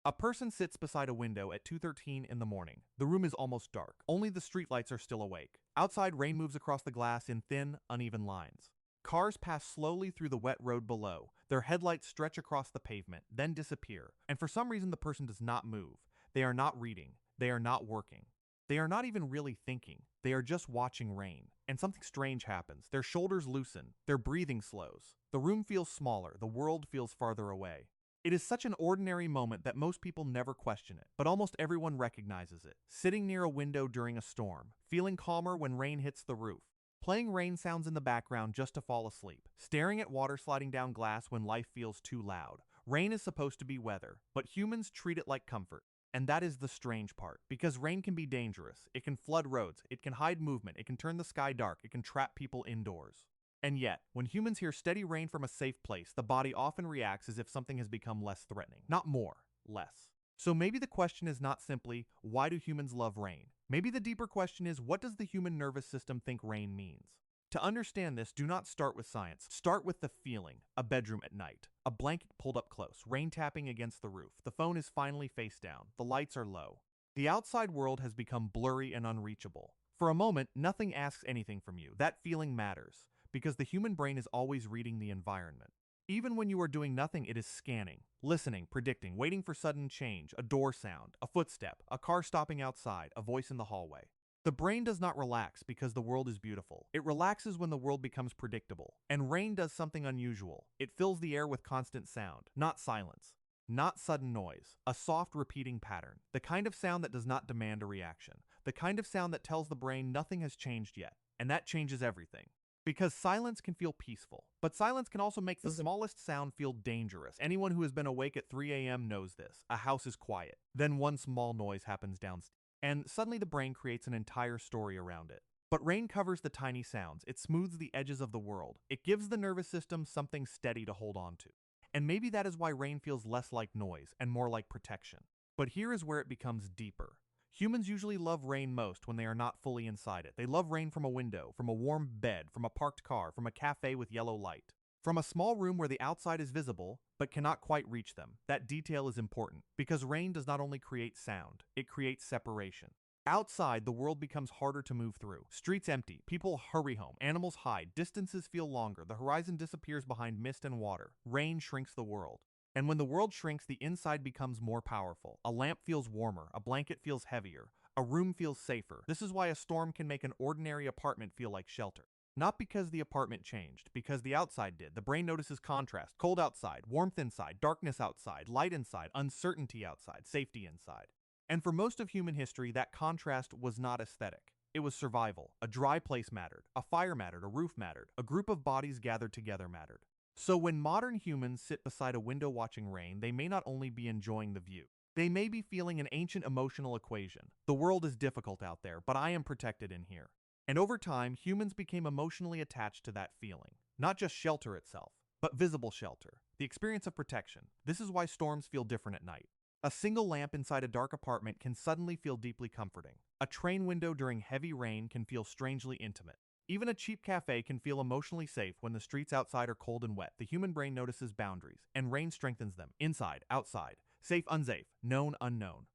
A person sits beside a window at 2:13 in the morning. The room is almost dark. Only the streetlights are still awake. Outside, rain moves across the glass in thin, uneven lines. Cars pass slowly through the wet road below. Their headlights stretch across the pavement, then disappear. And for some reason, the person does not move. They are not reading. They are not working. They are not even really thinking. They are just watching rain. And something strange happens. Their shoulders loosen. Their breathing slows. The room feels smaller. The world feels farther away. It is such an ordinary moment that most people never question it, but almost everyone recognizes it. Sitting near a window during a storm, feeling calmer when rain hits the roof, playing rain sounds in the background just to fall asleep, staring at water sliding down glass when life feels too loud. Rain is supposed to be weather, but humans treat it like comfort. And that is the strange part, because rain can be dangerous. It can flood roads, it can hide movement, it can turn the sky dark, it can trap people indoors. And yet, when humans hear steady rain from a safe place, the body often reacts as if something has become less threatening. Not more, less. So maybe the question is not simply, why do humans love rain? Maybe the deeper question is, what does the human nervous system think rain means? To understand this, do not start with science. Start with the feeling. A bedroom at night. A blanket pulled up close. Rain tapping against the roof. The phone is finally face down. The lights are low. The outside world has become blurry and unreachable. For a moment, nothing asks anything from you. That feeling matters, because the human brain is always reading the environment. Even when you are doing nothing, it is scanning, listening, predicting, waiting for sudden change, a door sound, a footstep, a car stopping outside, a voice in the hallway. The brain does not relax because the world is beautiful. It relaxes when the world becomes predictable. And rain does something unusual. It fills the air with constant sound, not silence, not sudden noise, a soft repeating pattern, the kind of sound that does not demand a reaction, the kind of sound that tells the brain nothing has changed yet, and that changes everything. Because silence can feel peaceful, but silence can also make the smallest sound feel dangerous. Anyone who has been awake at 3 a.m. knows this. A house is quiet. Then one small noise happens downstairs, and suddenly the brain creates an entire story around it. But rain covers the tiny sounds. It smooths the edges of the world. It gives the nervous system something steady to hold on to. And maybe that is why rain feels less like noise and more like protection. But here is where it becomes deeper. Humans usually love rain most when they are not fully inside it. They love rain from a window, from a warm bed, from a parked car, from a cafe with yellow light, from a small room where the outside is visible but cannot quite reach them. That detail is important because rain does not only create sound, it creates separation. Outside, the world becomes harder to move through. Streets empty, people hurry home, animals hide, distances feel longer, the horizon disappears behind mist and water. Rain shrinks the world. And when the world shrinks, the inside becomes more powerful. A lamp feels warmer, a blanket feels heavier, a room feels safer. This is why a storm can make an ordinary apartment feel like shelter. Not because the apartment changed, because the outside did. The brain notices contrast: cold outside, warmth inside, darkness outside, light inside, uncertainty outside, safety inside. And for most of human history, that contrast was not aesthetic. It was survival. A dry place mattered, a fire mattered, a roof mattered, a group of bodies gathered together mattered. So when modern humans sit beside a window watching rain, they may not only be enjoying the view. They may be feeling an ancient emotional equation. The world is difficult out there, but I am protected in here. And over time, humans became emotionally attached to that feeling. Not just shelter itself, but visible shelter. The experience of protection. This is why storms feel different at night. A single lamp inside a dark apartment can suddenly feel deeply comforting. A train window during heavy rain can feel strangely intimate. Even a cheap cafe can feel emotionally safe when the streets outside are cold and wet. The human brain notices boundaries, and rain strengthens them. Inside, outside, safe, unsafe, known, unknown.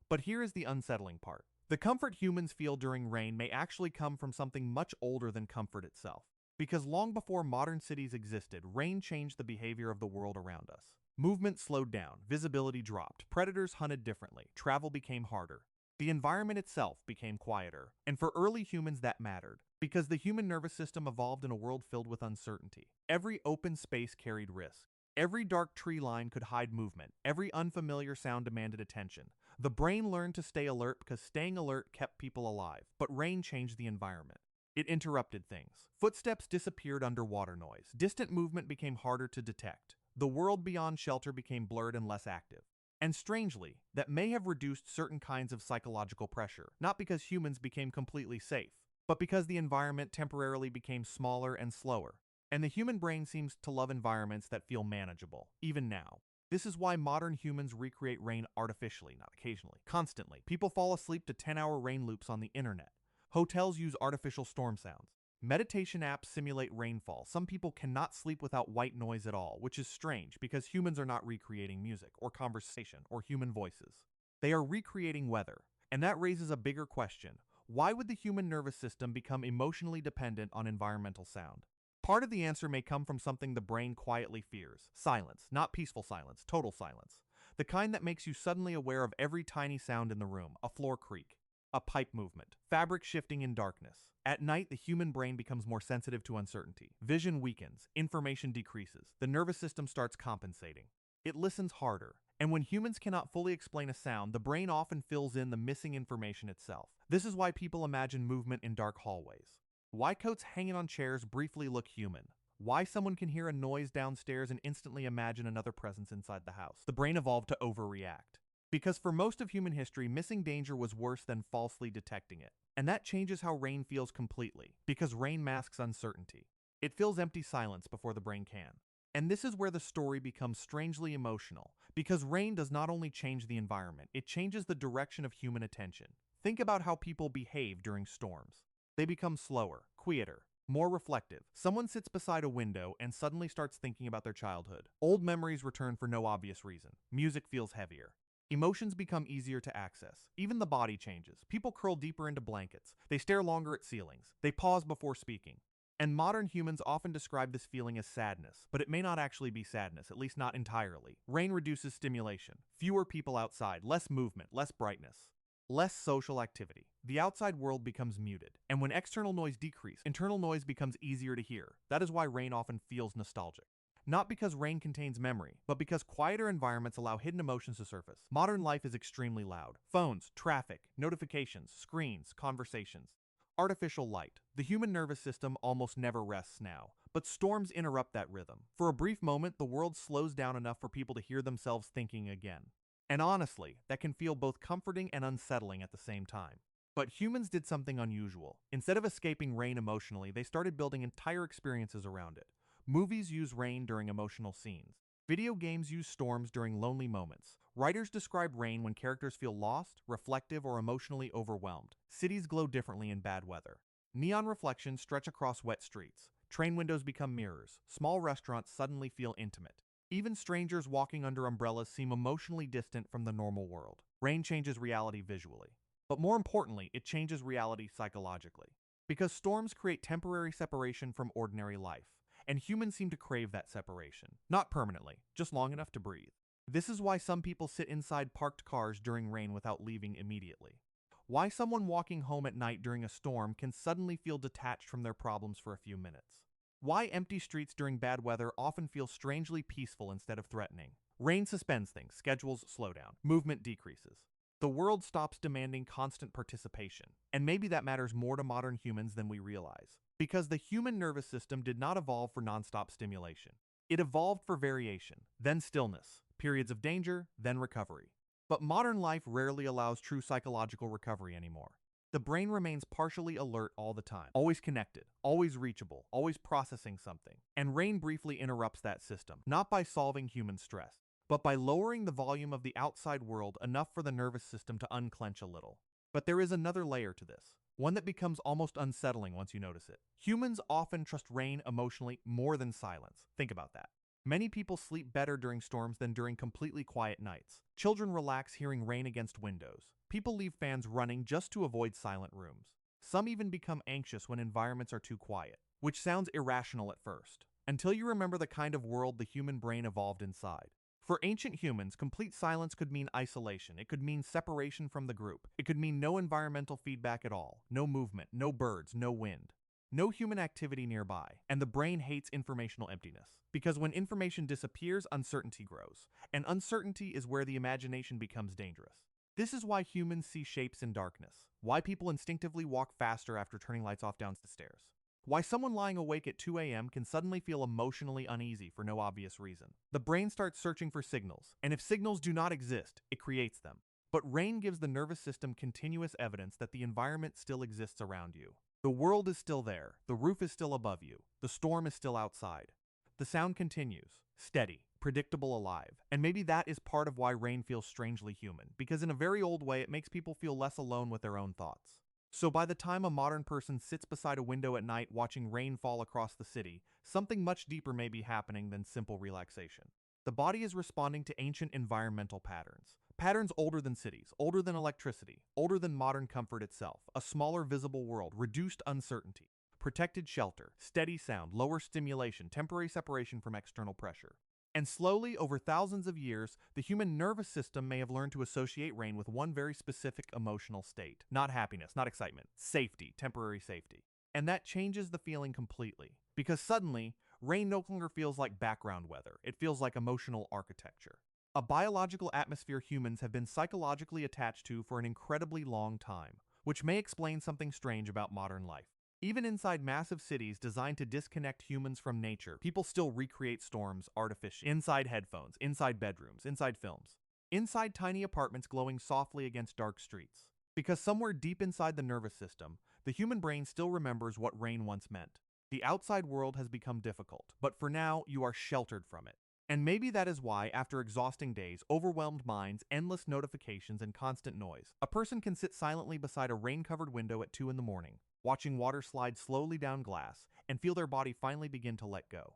But here is the unsettling part. The comfort humans feel during rain may actually come from something much older than comfort itself. Because long before modern cities existed, rain changed the behavior of the world around us. Movement slowed down, visibility dropped, predators hunted differently, travel became harder. The environment itself became quieter, and for early humans that mattered, because the human nervous system evolved in a world filled with uncertainty. Every open space carried risk. Every dark tree line could hide movement. Every unfamiliar sound demanded attention. The brain learned to stay alert because staying alert kept people alive. But rain changed the environment. It interrupted things. Footsteps disappeared under water noise. Distant movement became harder to detect. The world beyond shelter became blurred and less active. And strangely, that may have reduced certain kinds of psychological pressure, not because humans became completely safe, but because the environment temporarily became smaller and slower. And the human brain seems to love environments that feel manageable, even now. This is why modern humans recreate rain artificially, not occasionally, constantly. People fall asleep to 10-hour rain loops on the internet. Hotels use artificial storm sounds. Meditation apps simulate rainfall. Some people cannot sleep without white noise at all, which is strange because humans are not recreating music or conversation or human voices. They are recreating weather. And that raises a bigger question. Why would the human nervous system become emotionally dependent on environmental sound? Part of the answer may come from something the brain quietly fears. Silence, not peaceful silence, total silence. The kind that makes you suddenly aware of every tiny sound in the room, a floor creak, a pipe movement, fabric shifting in darkness. At night, the human brain becomes more sensitive to uncertainty. Vision weakens, information decreases, the nervous system starts compensating. It listens harder. And when humans cannot fully explain a sound, the brain often fills in the missing information itself. This is why people imagine movement in dark hallways. Why coats hanging on chairs briefly look human. Why someone can hear a noise downstairs and instantly imagine another presence inside the house. The brain evolved to overreact. Because for most of human history, missing danger was worse than falsely detecting it. And that changes how rain feels completely, because rain masks uncertainty. It fills empty silence before the brain can. And this is where the story becomes strangely emotional, because rain does not only change the environment, it changes the direction of human attention. Think about how people behave during storms. They become slower, quieter, more reflective. Someone sits beside a window and suddenly starts thinking about their childhood. Old memories return for no obvious reason. Music feels heavier. Emotions become easier to access. Even the body changes. People curl deeper into blankets. They stare longer at ceilings. They pause before speaking. And modern humans often describe this feeling as sadness, but it may not actually be sadness, at least not entirely. Rain reduces stimulation. Fewer people outside, less movement, less brightness, less social activity. The outside world becomes muted. And when external noise decreases, internal noise becomes easier to hear. That is why rain often feels nostalgic. Not because rain contains memory, but because quieter environments allow hidden emotions to surface. Modern life is extremely loud. Phones, traffic, notifications, screens, conversations. Artificial light. The human nervous system almost never rests now, but storms interrupt that rhythm. For a brief moment, the world slows down enough for people to hear themselves thinking again. And honestly, that can feel both comforting and unsettling at the same time. But humans did something unusual. Instead of escaping rain emotionally, they started building entire experiences around it. Movies use rain during emotional scenes. Video games use storms during lonely moments. Writers describe rain when characters feel lost, reflective, or emotionally overwhelmed. Cities glow differently in bad weather. Neon reflections stretch across wet streets. Train windows become mirrors. Small restaurants suddenly feel intimate. Even strangers walking under umbrellas seem emotionally distant from the normal world. Rain changes reality visually. But more importantly, it changes reality psychologically. Because storms create temporary separation from ordinary life. And humans seem to crave that separation. Not permanently, just long enough to breathe. This is why some people sit inside parked cars during rain without leaving immediately. Why someone walking home at night during a storm can suddenly feel detached from their problems for a few minutes. Why empty streets during bad weather often feel strangely peaceful instead of threatening. Rain suspends things, schedules slow down, movement decreases. The world stops demanding constant participation, and maybe that matters more to modern humans than we realize. Because the human nervous system did not evolve for nonstop stimulation. It evolved for variation, then stillness, periods of danger, then recovery. But modern life rarely allows true psychological recovery anymore. The brain remains partially alert all the time, always connected, always reachable, always processing something. And rain briefly interrupts that system, not by solving human stress, but by lowering the volume of the outside world enough for the nervous system to unclench a little. But there is another layer to this, one that becomes almost unsettling once you notice it. Humans often trust rain emotionally more than silence. Think about that. Many people sleep better during storms than during completely quiet nights. Children relax hearing rain against windows. People leave fans running just to avoid silent rooms. Some even become anxious when environments are too quiet, which sounds irrational at first, until you remember the kind of world the human brain evolved inside. For ancient humans, complete silence could mean isolation. It could mean separation from the group. It could mean no environmental feedback at all. No movement, no birds, no wind. No human activity nearby. And the brain hates informational emptiness. Because when information disappears, uncertainty grows. And uncertainty is where the imagination becomes dangerous. This is why humans see shapes in darkness. Why people instinctively walk faster after turning lights off down the stairs. Why someone lying awake at 2 a.m. can suddenly feel emotionally uneasy for no obvious reason. The brain starts searching for signals, and if signals do not exist, it creates them. But rain gives the nervous system continuous evidence that the environment still exists around you. The world is still there, the roof is still above you, the storm is still outside. The sound continues, steady, predictable, alive. And maybe that is part of why rain feels strangely human, because in a very old way it makes people feel less alone with their own thoughts. So by the time a modern person sits beside a window at night watching rain fall across the city, something much deeper may be happening than simple relaxation. The body is responding to ancient environmental patterns. Patterns older than cities, older than electricity, older than modern comfort itself. A smaller visible world, reduced uncertainty, protected shelter, steady sound, lower stimulation, temporary separation from external pressure. And slowly, over thousands of years, the human nervous system may have learned to associate rain with one very specific emotional state. Not happiness, not excitement, safety, temporary safety. And that changes the feeling completely. Because suddenly, rain no longer feels like background weather, it feels like emotional architecture. A biological atmosphere humans have been psychologically attached to for an incredibly long time, which may explain something strange about modern life. Even inside massive cities designed to disconnect humans from nature, people still recreate storms artificially. Inside headphones, inside bedrooms, inside films. Inside tiny apartments glowing softly against dark streets. Because somewhere deep inside the nervous system, the human brain still remembers what rain once meant. The outside world has become difficult, but for now, you are sheltered from it. And maybe that is why, after exhausting days, overwhelmed minds, endless notifications, and constant noise, a person can sit silently beside a rain-covered window at 2 in the morning, watching water slide slowly down glass, and feel their body finally begin to let go.